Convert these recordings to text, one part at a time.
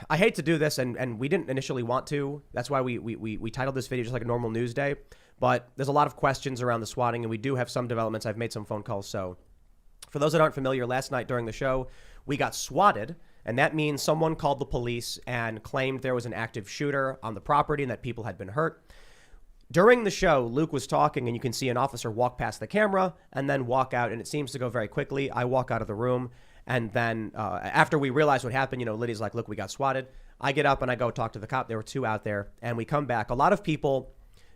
I hate to do this, and we didn't initially want to. That's why we titled this video just like a normal news day. But there's a lot of questions around the swatting, and we do have some developments. I've made some phone calls. So for those that aren't familiar, last night during the show, we got swatted. And that means someone called the police and claimed there was an active shooter on the property and that people had been hurt. During the show, Luke was talking, and you can see an officer walk past the camera and then walk out, and it seems to go very quickly. I walk out of the room, and then after we realize what happened, Lydia's like, look, we got swatted. I get up and I go talk to the cop. There were two out there, and we come back. A lot of people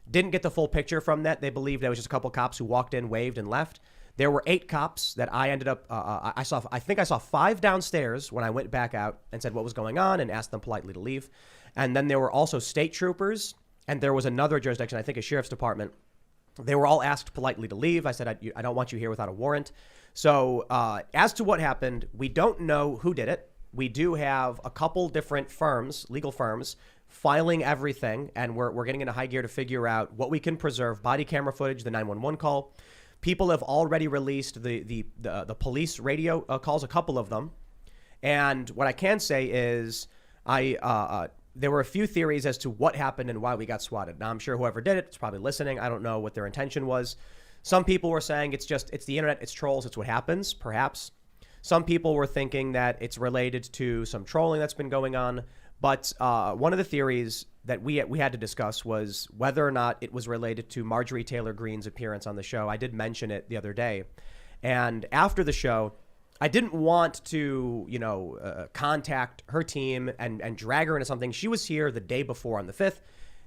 didn't get the full picture from that. They believed there was just a couple cops who walked in, waved, and left. There were 8 cops that I ended up, I think I saw 5 downstairs when I went back out and said what was going on and asked them politely to leave. And then there were also state troopers, and there was another jurisdiction, I think a sheriff's department. They were all asked politely to leave. I said, I don't want you here without a warrant. So as to what happened, we don't know who did it. We do have a couple different firms, legal firms, filing everything, and we're getting into high gear to figure out what we can preserve. Body camera footage, the 911 call. People have already released the police radio calls, a couple of them. And what I can say is there were a few theories as to what happened and why we got swatted. Now, I'm sure whoever did it is probably listening. I don't know what their intention was. Some people were saying it's the internet, it's trolls, it's what happens, perhaps. Some people were thinking that it's related to some trolling that's been going on. But one of the theories that we had to discuss was whether or not it was related to Marjorie Taylor Greene's appearance on the show. I did mention it the other day. And after the show, I didn't want to, contact her team and drag her into something. She was here the day before on the 5th,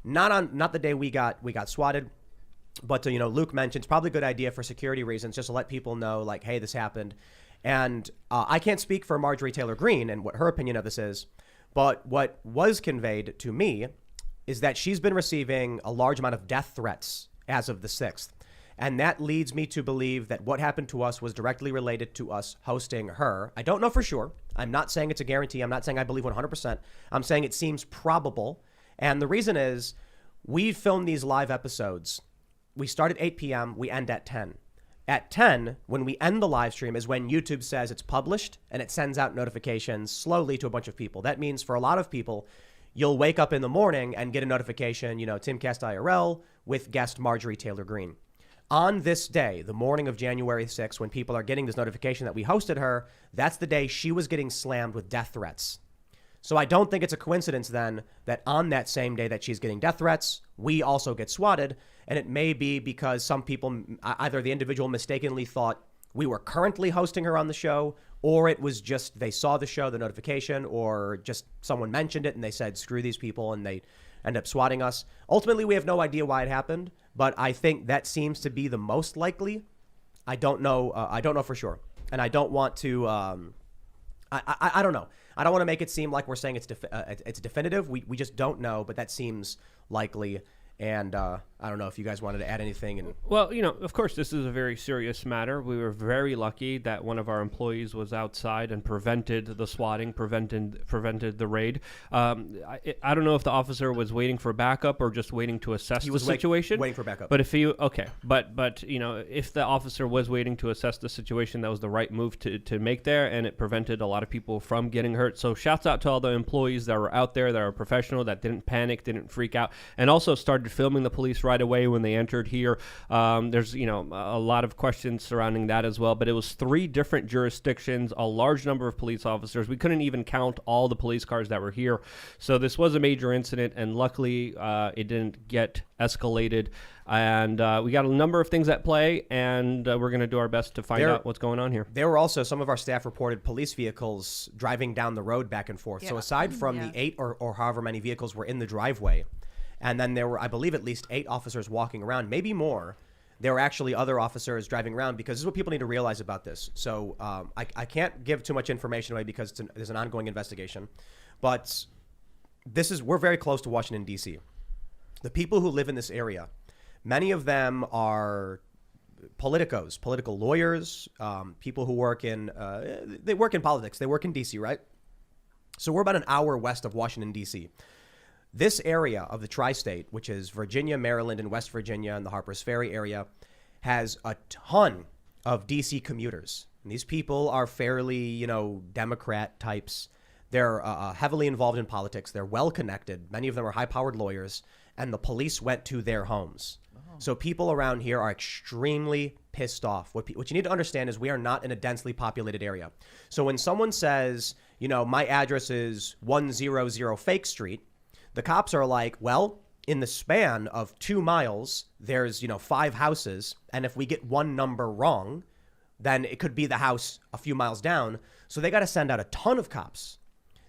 not the day we got swatted. But, Luke mentioned it's probably a good idea for security reasons just to let people know, like, hey, this happened. And I can't speak for Marjorie Taylor Greene and what her opinion of this is. But what was conveyed to me is that she's been receiving a large amount of death threats as of the 6th. And that leads me to believe that what happened to us was directly related to us hosting her. I don't know for sure. I'm not saying it's a guarantee. I'm not saying I believe 100%. I'm saying it seems probable. And the reason is we film these live episodes. We start at 8 p.m. We end at 10. At 10, when we end the live stream, is when YouTube says it's published and it sends out notifications slowly to a bunch of people. That means for a lot of people, you'll wake up in the morning and get a notification, Timcast IRL with guest Marjorie Taylor Greene. On this day, the morning of January 6th, when people are getting this notification that we hosted her, that's the day she was getting slammed with death threats. So I don't think it's a coincidence then that on that same day that she's getting death threats, we also get swatted. And it may be because some people, either the individual mistakenly thought we were currently hosting her on the show, or it was just they saw the show, the notification, or just someone mentioned it and they said, screw these people, and they end up swatting us. Ultimately, we have no idea why it happened, but I think that seems to be the most likely. I don't know. I don't know for sure. And I don't want to, I don't know. I don't want to make it seem like we're saying it's definitive. We just don't know, but that seems likely. And I don't know if you guys wanted to add anything. And well, of course, this is a very serious matter. We were very lucky that one of our employees was outside and prevented the swatting, prevented the raid. I don't know if the officer was waiting for backup or just waiting to assess the situation. Waiting for backup. But if if the officer was waiting to assess the situation, that was the right move to make there, and it prevented a lot of people from getting hurt. So shouts out to all the employees that were out there, that are professional, that didn't panic, didn't freak out, and also started filming the police right away when they entered here. There's a lot of questions surrounding that as well, but it was 3 different jurisdictions, a large number of police officers. We couldn't even count all the police cars that were here. So this was a major incident, and luckily it didn't get escalated. And we got a number of things at play, and we're going to do our best to find out what's going on here. There were also, some of our staff reported police vehicles driving down the road back and forth. Yeah. So aside from the 8 or however many vehicles were in the driveway, and then there were, I believe, at least 8 officers walking around, maybe more. There were actually other officers driving around, because this is what people need to realize about this. So I can't give too much information away because there's an ongoing investigation. But we're very close to Washington, D.C. The people who live in this area, many of them are politicos, political lawyers, people who work in politics. They work in D.C., right? So we're about an hour west of Washington, D.C. This area of the tri-state, which is Virginia, Maryland, and West Virginia, and the Harpers Ferry area, has a ton of D.C. commuters. And these people are fairly, Democrat types. They're heavily involved in politics. They're well connected. Many of them are high-powered lawyers, and the police went to their homes. So people around here are extremely pissed off. What you need to understand is we are not in a densely populated area. So when someone says, you know, my address is 100 Fake Street, the cops are like, well, in the span of 2 miles, there's, you know, 5 houses. And if we get one number wrong, then it could be the house a few miles down. So they got to send out a ton of cops.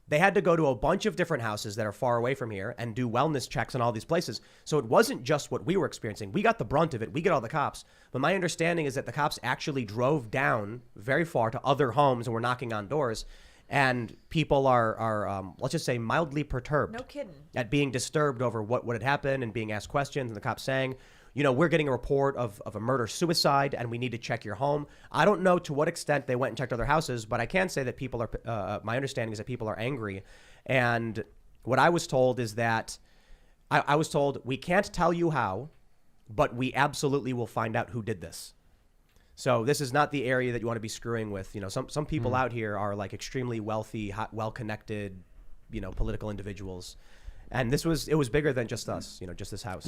They had to go to a bunch of different houses that are far away from here and do wellness checks in all these places. So it wasn't just what we were experiencing. We got the brunt of it. We get all the cops. But my understanding is that the cops actually drove down very far to other homes and were knocking on doors. And people are let's just say, mildly perturbed. No kidding. At being disturbed over what had happened and being asked questions. And the cops saying, you know, we're getting a report of a murder-suicide and we need to check your home. I don't know to what extent they went and checked other houses, but I can say that people are, my understanding is that people are angry. And what I was told is that, I was told, we can't tell you how, but we absolutely will find out who did this. So this is not the area that you want to be screwing with. You know, some people out here are like extremely wealthy, well-connected, you know, political individuals. And it was bigger than just us, you know, just this house.